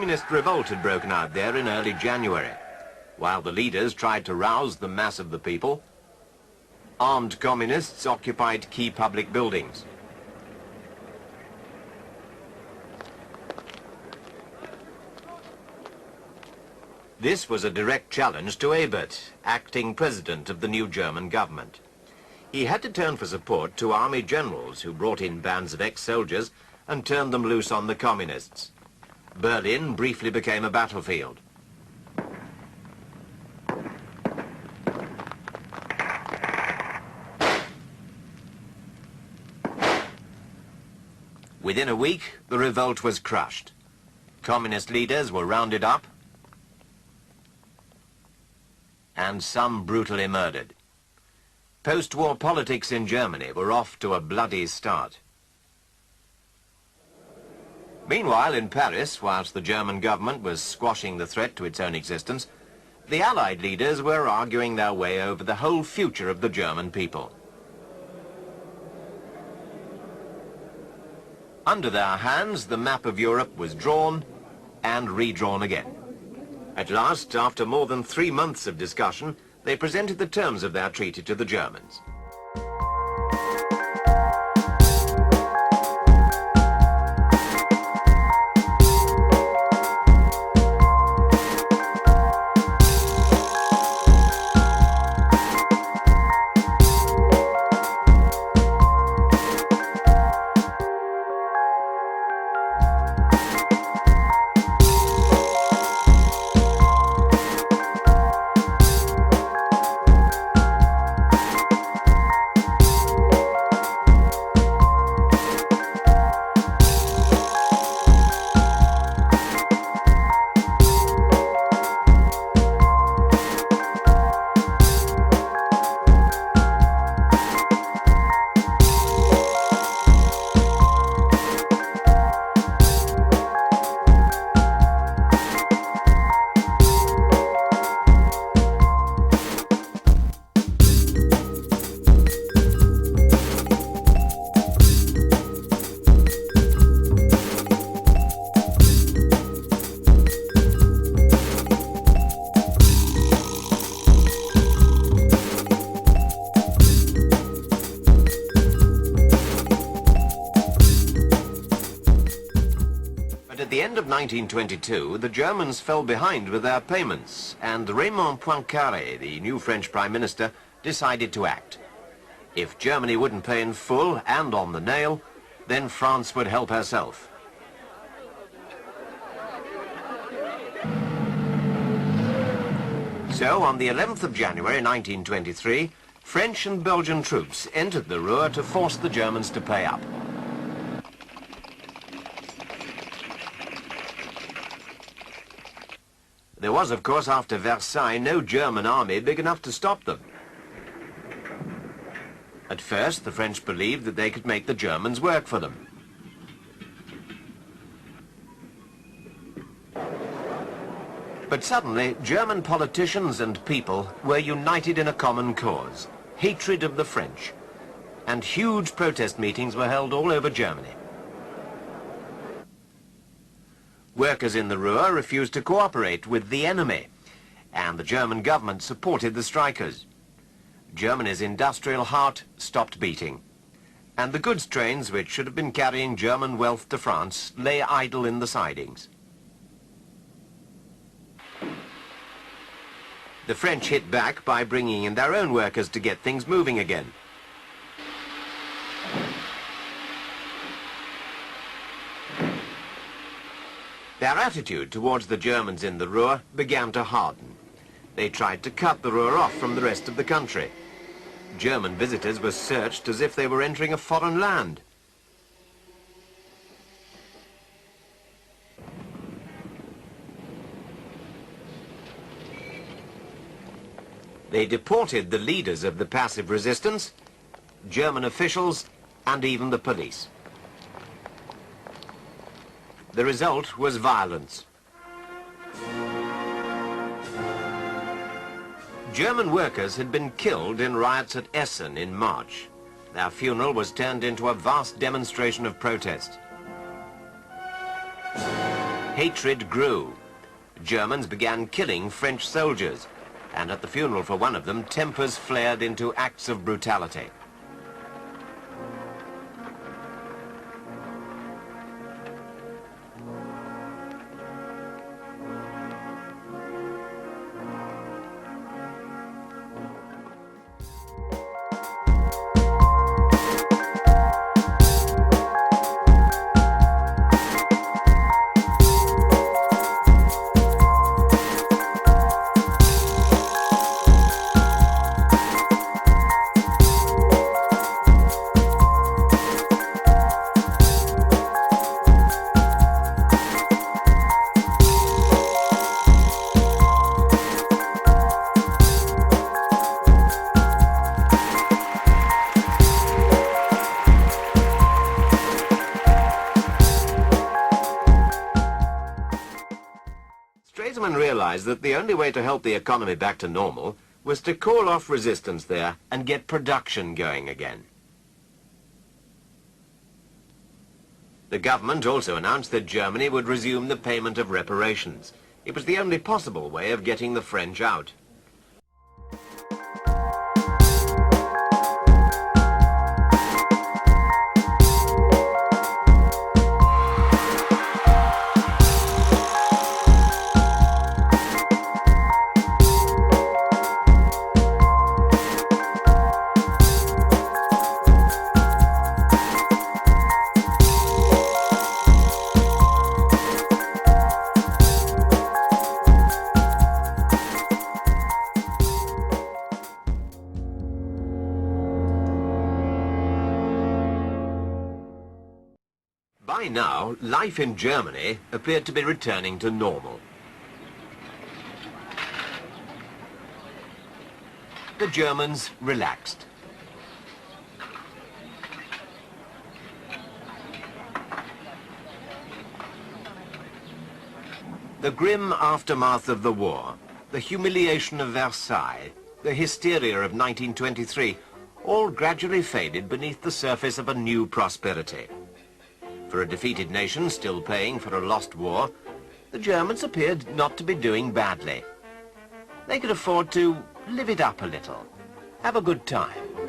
communist revolt had broken out there in early January. While the leaders tried to rouse the mass of the people, armed communists occupied key public buildings. This was a direct challenge to Ebert, acting president of the new German government. He had to turn for support to army generals who brought in bands of ex-soldiers and turned them loose on the communists. Berlin briefly became a battlefield. Within a week, the revolt was crushed. Communist leaders were rounded up and some brutally murdered. Post-war politics in Germany were off to a bloody start. Meanwhile, in Paris, whilst the German government was squashing the threat to its own existence, the Allied leaders were arguing their way over the whole future of the German people. Under their hands, the map of Europe was drawn and redrawn again. At last, after more than 3 months of discussion, they presented the terms of their treaty to the Germans. At the end of 1922, the Germans fell behind with their payments, and Raymond Poincaré, the new French Prime Minister, decided to act. If Germany wouldn't pay in full and on the nail, then France would help herself. So, on the 11th of January 1923, French and Belgian troops entered the Ruhr to force the Germans to pay up. There was, of course, after Versailles, no German army big enough to stop them. At first, the French believed that they could make the Germans work for them. But suddenly, German politicians and people were united in a common cause, hatred of the French, and huge protest meetings were held all over Germany. Workers in the Ruhr refused to cooperate with the enemy, and the German government supported the strikers. Germany's industrial heart stopped beating, and the goods trains, which should have been carrying German wealth to France, lay idle in the sidings. The French hit back by bringing in their own workers to get things moving again. Their attitude towards the Germans in the Ruhr began to harden. They tried to cut the Ruhr off from the rest of the country. German visitors were searched as if they were entering a foreign land. They deported the leaders of the passive resistance, German officials, and even the police. The result was violence. German workers had been killed in riots at Essen in March. Their funeral was turned into a vast demonstration of protest. Hatred grew. Germans began killing French soldiers, and at the funeral for one of them, tempers flared into acts of brutality. Stresemann realized that the only way to help the economy back to normal was to call off resistance there and get production going again. The government also announced that Germany would resume the payment of reparations. It was the only possible way of getting the French out. By now, life in Germany appeared to be returning to normal. The Germans relaxed. The grim aftermath of the war, the humiliation of Versailles, the hysteria of 1923, all gradually faded beneath the surface of a new prosperity. For a defeated nation still paying for a lost war, the Germans appeared not to be doing badly. They could afford to live it up a little, have a good time.